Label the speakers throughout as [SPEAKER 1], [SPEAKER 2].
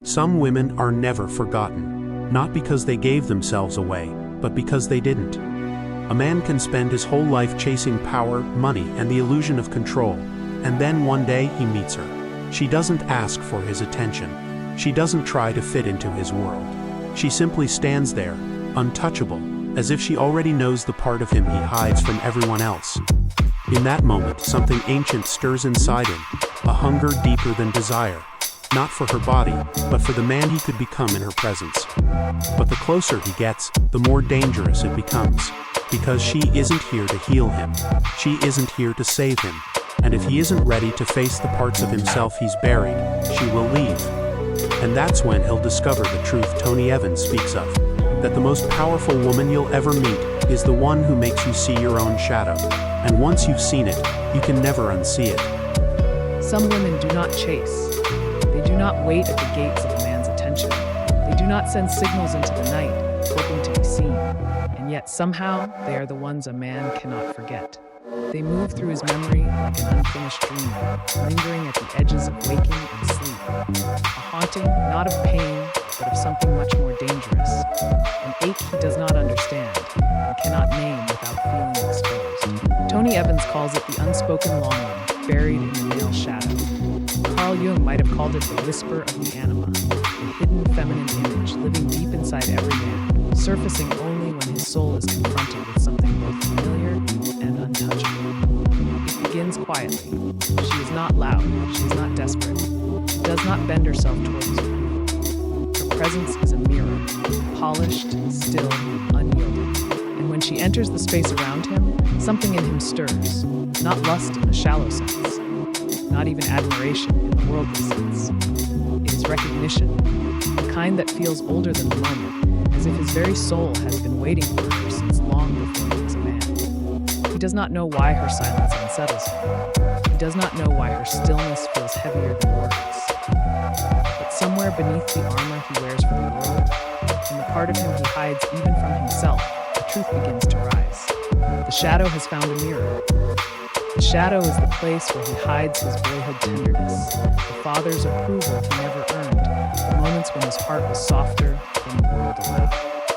[SPEAKER 1] Some women are never forgotten, not because they gave themselves away, but because they didn't. A man can spend his whole life chasing power, money, and the illusion of control, and then one day he meets her. She doesn't ask for his attention. She doesn't try to fit into his world. She simply stands there, untouchable, as if she already knows the part of him he hides from everyone else. In that moment, something ancient stirs inside him, a hunger deeper than desire, not for her body, but for the man he could become in her presence. But the closer he gets, the more dangerous it becomes, because she isn't here to heal him. She isn't here to save him. And if he isn't ready to face the parts of himself he's buried, she will leave. And that's when he'll discover the truth Tony Evans speaks of, that the most powerful woman you'll ever meet is the one who makes you see your own shadow. And once you've seen it, you can never unsee it.
[SPEAKER 2] Some women do not chase. They do not wait at the gates of a man's attention. They do not send signals into the night, hoping to be seen. And yet somehow, they are the ones a man cannot forget. They move through his memory like an unfinished dream, lingering at the edges of waking and sleep. A haunting, not of pain, but of something much more dangerous. An ache he does not understand and cannot name without feeling exposed. Tony Evans calls it the unspoken longing, buried in the male shadow. Carl Jung might have called it the whisper of the Anima, a hidden feminine image living deep inside every man, surfacing only when his soul is confronted with something both familiar and untouchable. It begins quietly. She is not loud, she is not desperate. She does not bend herself towards his approval. Her presence is a mirror, polished, still, unyielding. And when she enters the space around him, something in him stirs, not lust in a shallow sense, not even admiration in the worldly sense. It is recognition, the kind that feels older than the moment, as if his very soul has been waiting for her since long before he was a man. He does not know why her silence unsettles him. He does not know why her stillness feels heavier than words. But somewhere beneath the armor he wears for the world, in the part of him he hides even from himself, the truth begins to rise. The shadow has found a mirror. The shadow is the place where he hides his boyhood tenderness, the father's approval he never earned, the moments when his heart was softer than the world allowed.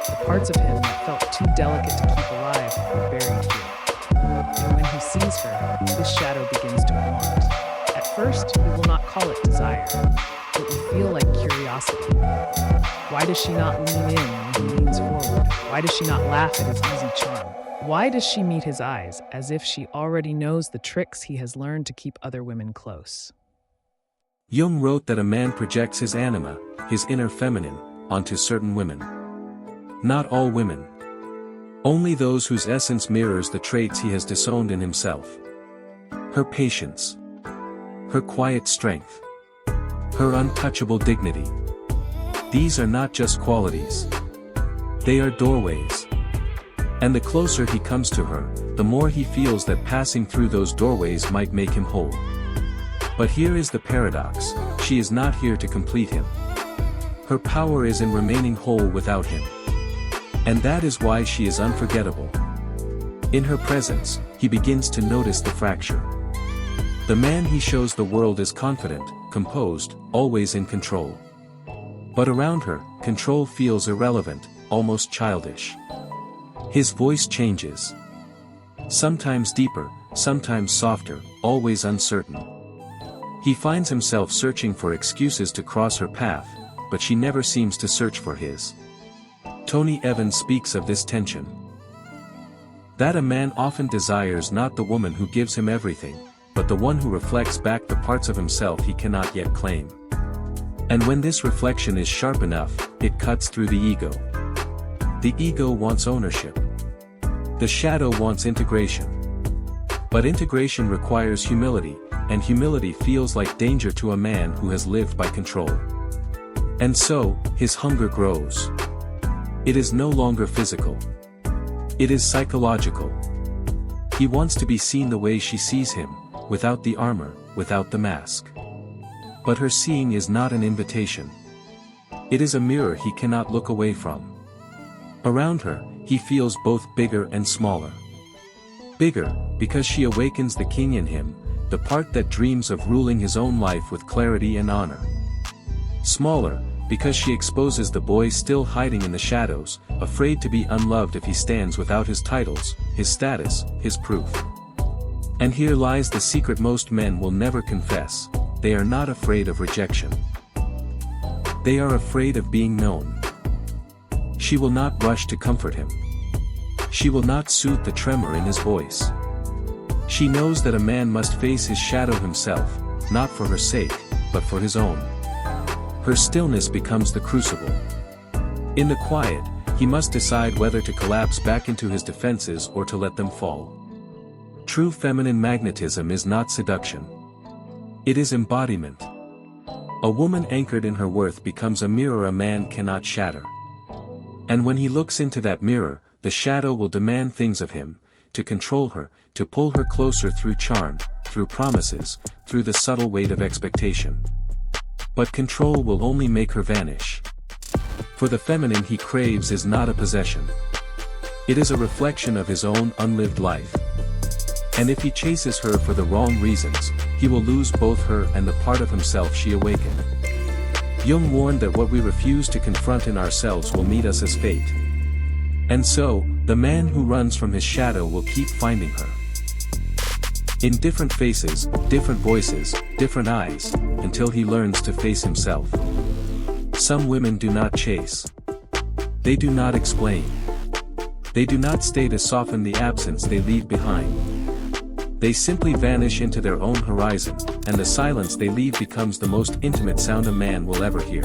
[SPEAKER 2] The parts of him that felt too delicate to keep alive are buried here. And when he sees her, this shadow begins to want. At first, he will not call it desire. It will feel like curiosity. Why does she not lean in when he leans forward? Why does she not laugh at his easy charm? Why does she meet his eyes as if she already knows the tricks he has learned to keep other women close?
[SPEAKER 3] Jung wrote that a man projects his anima, his inner feminine, onto certain women. Not all women. Only those whose essence mirrors the traits he has disowned in himself. Her patience. Her quiet strength. Her untouchable dignity. These are not just qualities. They are doorways. And the closer he comes to her, the more he feels that passing through those doorways might make him whole. But here is the paradox: she is not here to complete him. Her power is in remaining whole without him. And that is why she is unforgettable. In her presence, he begins to notice the fracture. The man he shows the world is confident, composed, always in control. But around her, control feels irrelevant, almost childish. His voice changes. Sometimes deeper, sometimes softer, always uncertain. He finds himself searching for excuses to cross her path, but she never seems to search for his. Tony Evans speaks of this tension. That a man often desires not the woman who gives him everything, but the one who reflects back the parts of himself he cannot yet claim. And when this reflection is sharp enough, it cuts through the ego. The ego wants ownership. The shadow wants integration. But integration requires humility, and humility feels like danger to a man who has lived by control. And so, his hunger grows. It is no longer physical. It is psychological. He wants to be seen the way she sees him, without the armor, without the mask. But her seeing is not an invitation. It is a mirror he cannot look away from. Around her, he feels both bigger and smaller. Bigger, because she awakens the king in him, the part that dreams of ruling his own life with clarity and honor. Smaller, because she exposes the boy still hiding in the shadows, afraid to be unloved if he stands without his titles, his status, his proof. And here lies the secret most men will never confess: they are not afraid of rejection. They are afraid of being known. She will not rush to comfort him. She will not soothe the tremor in his voice. She knows that a man must face his shadow himself, not for her sake, but for his own. Her stillness becomes the crucible. In the quiet, he must decide whether to collapse back into his defenses or to let them fall. True feminine magnetism is not seduction. It is embodiment. A woman anchored in her worth becomes a mirror a man cannot shatter. And when he looks into that mirror, the shadow will demand things of him, to control her, to pull her closer through charm, through promises, through the subtle weight of expectation. But control will only make her vanish. For the feminine he craves is not a possession. It is a reflection of his own unlived life. And if he chases her for the wrong reasons, he will lose both her and the part of himself she awakened. Jung warned that what we refuse to confront in ourselves will meet us as fate. And so, the man who runs from his shadow will keep finding her. In different faces, different voices, different eyes, until he learns to face himself. Some women do not chase. They do not explain. They do not stay to soften the absence they leave behind. They simply vanish into their own horizon, and the silence they leave becomes the most intimate sound a man will ever hear.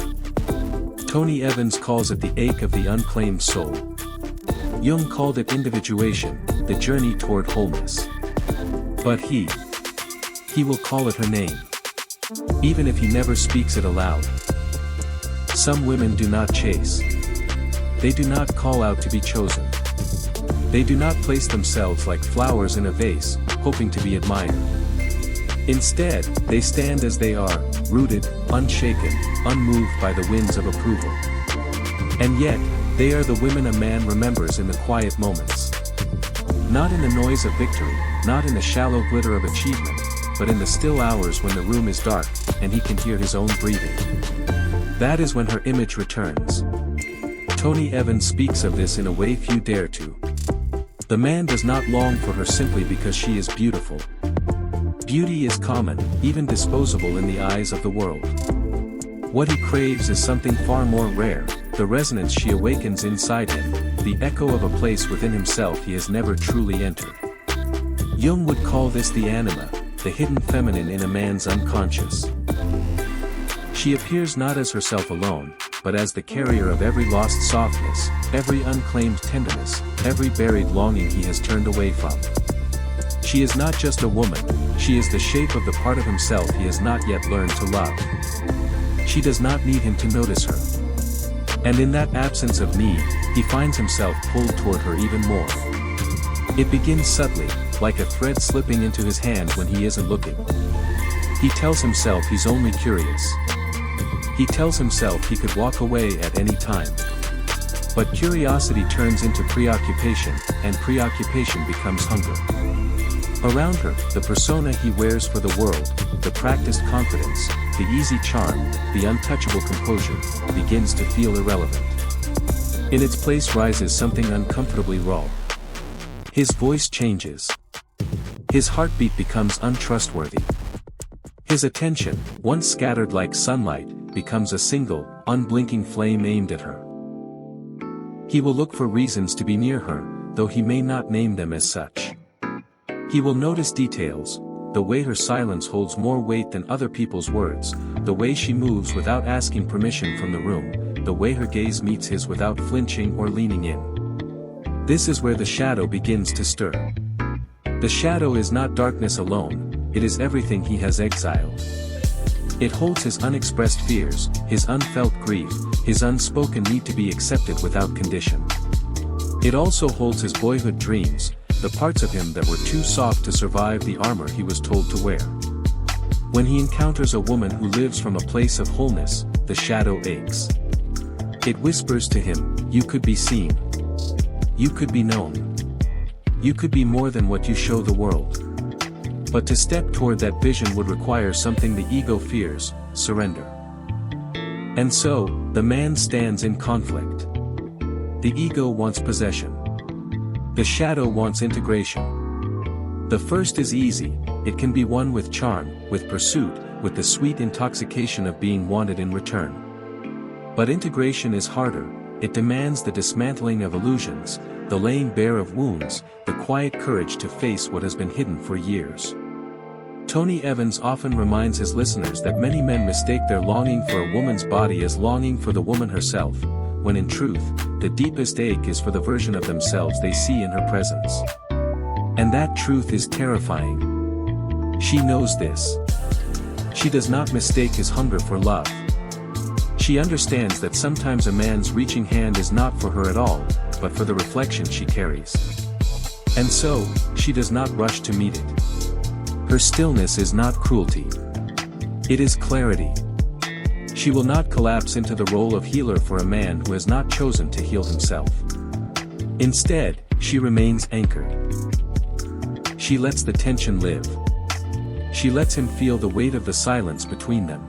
[SPEAKER 3] Tony Evans calls it the ache of the unclaimed soul. Jung called it individuation, the journey toward wholeness. But he will call it her name. Even if he never speaks it aloud. Some women do not chase. They do not call out to be chosen. They do not place themselves like flowers in a vase, hoping to be admired. Instead, they stand as they are, rooted, unshaken, unmoved by the winds of approval. And yet, they are the women a man remembers in the quiet moments. Not in the noise of victory, not in the shallow glitter of achievement, but in the still hours when the room is dark, and he can hear his own breathing. That is when her image returns. Tony Evans speaks of this in a way few dare to. The man does not long for her simply because she is beautiful. Beauty is common, even disposable in the eyes of the world. What he craves is something far more rare, the resonance she awakens inside him, the echo of a place within himself he has never truly entered. Jung would call this the anima, the hidden feminine in a man's unconscious. She appears not as herself alone, but as the carrier of every lost softness, every unclaimed tenderness, every buried longing he has turned away from. She is not just a woman, she is the shape of the part of himself he has not yet learned to love. She does not need him to notice her. And in that absence of need, he finds himself pulled toward her even more. It begins subtly, like a thread slipping into his hand when he isn't looking. He tells himself he's only curious. He tells himself he could walk away at any time. But curiosity turns into preoccupation, and preoccupation becomes hunger. Around her, the persona he wears for the world, the practiced confidence, the easy charm, the untouchable composure, begins to feel irrelevant. In its place rises something uncomfortably raw. His voice changes. His heartbeat becomes untrustworthy. His attention, once scattered like sunlight, becomes a single, unblinking flame aimed at her. He will look for reasons to be near her, though he may not name them as such. He will notice details, the way her silence holds more weight than other people's words, the way she moves without asking permission from the room, the way her gaze meets his without flinching or leaning in. This is where the shadow begins to stir. The shadow is not darkness alone, it is everything he has exiled. It holds his unexpressed fears, his unfelt grief, his unspoken need to be accepted without condition. It also holds his boyhood dreams, the parts of him that were too soft to survive the armor he was told to wear. When he encounters a woman who lives from a place of wholeness, the shadow aches. It whispers to him, you could be seen. You could be known. You could be more than what you show the world. But to step toward that vision would require something the ego fears, surrender. And so, the man stands in conflict. The ego wants possession. The shadow wants integration. The first is easy, it can be won with charm, with pursuit, with the sweet intoxication of being wanted in return. But integration is harder, it demands the dismantling of illusions, the laying bare of wounds, the quiet courage to face what has been hidden for years. Tony Evans often reminds his listeners that many men mistake their longing for a woman's body as longing for the woman herself, when in truth, the deepest ache is for the version of themselves they see in her presence. And that truth is terrifying. She knows this. She does not mistake his hunger for love. She understands that sometimes a man's reaching hand is not for her at all, but for the reflection she carries. And so, she does not rush to meet it. Her stillness is not cruelty. It is clarity. She will not collapse into the role of healer for a man who has not chosen to heal himself. Instead, she remains anchored. She lets the tension live. She lets him feel the weight of the silence between them.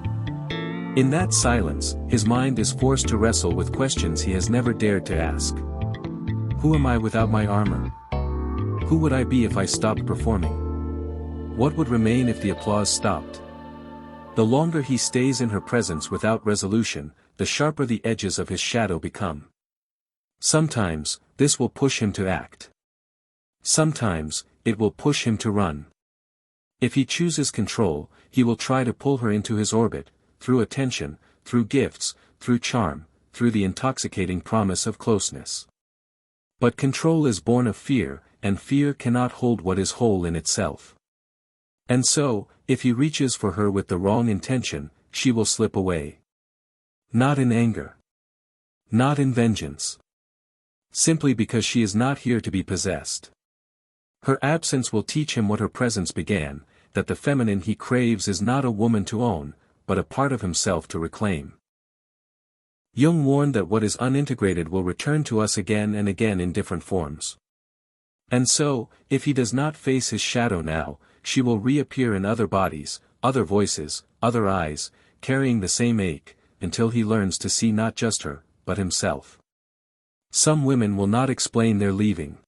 [SPEAKER 3] In that silence, his mind is forced to wrestle with questions he has never dared to ask. Who am I without my armor? Who would I be if I stopped performing? What would remain if the applause stopped? The longer he stays in her presence without resolution, the sharper the edges of his shadow become. Sometimes, this will push him to act. Sometimes, it will push him to run. If he chooses control, he will try to pull her into his orbit, through attention, through gifts, through charm, through the intoxicating promise of closeness. But control is born of fear, and fear cannot hold what is whole in itself. And so, if he reaches for her with the wrong intention, she will slip away. Not in anger. Not in vengeance. Simply because she is not here to be possessed. Her absence will teach him what her presence began, that the feminine he craves is not a woman to own, but a part of himself to reclaim. Jung warned that what is unintegrated will return to us again and again in different forms. And so, if he does not face his shadow now, she will reappear in other bodies, other voices, other eyes, carrying the same ache, until he learns to see not just her, but himself. Some women will not explain their leaving.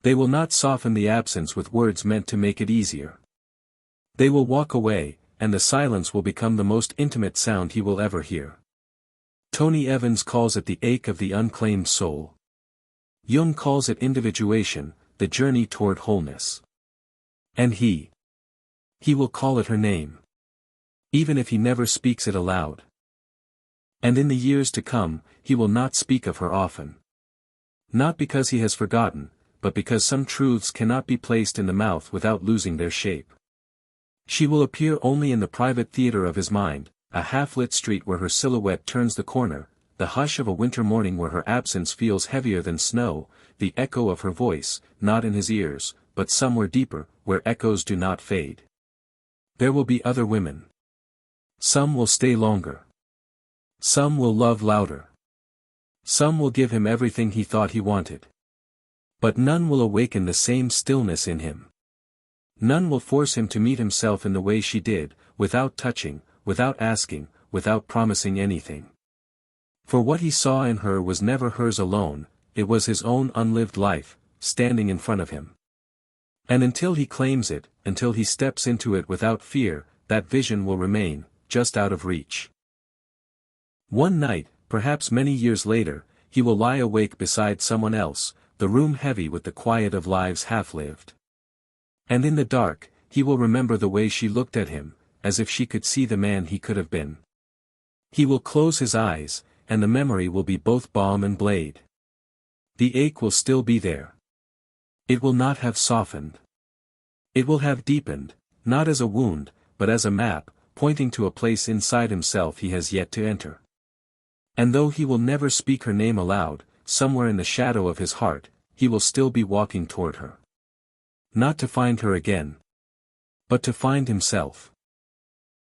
[SPEAKER 3] They will not soften the absence with words meant to make it easier. They will walk away, and the silence will become the most intimate sound he will ever hear. Tony Evans calls it the ache of the unclaimed soul. Jung calls it individuation, the journey toward wholeness. And he will call it her name. Even if he never speaks it aloud. And in the years to come, he will not speak of her often. Not because he has forgotten, but because some truths cannot be placed in the mouth without losing their shape. She will appear only in the private theater of his mind, a half-lit street where her silhouette turns the corner, the hush of a winter morning where her absence feels heavier than snow, the echo of her voice, not in his ears, but somewhere deeper, where echoes do not fade. There will be other women. Some will stay longer. Some will love louder. Some will give him everything he thought he wanted. But none will awaken the same stillness in him. None will force him to meet himself in the way she did, without touching, without asking, without promising anything. For what he saw in her was never hers alone, it was his own unlived life, standing in front of him. And until he claims it, until he steps into it without fear, that vision will remain, just out of reach. One night, perhaps many years later, he will lie awake beside someone else, the room heavy with the quiet of lives half-lived. And in the dark, he will remember the way she looked at him, as if she could see the man he could have been. He will close his eyes, and the memory will be both balm and blade. The ache will still be there. It will not have softened. It will have deepened, not as a wound, but as a map, pointing to a place inside himself he has yet to enter. And though he will never speak her name aloud, somewhere in the shadow of his heart, he will still be walking toward her. Not to find her again, but to find himself.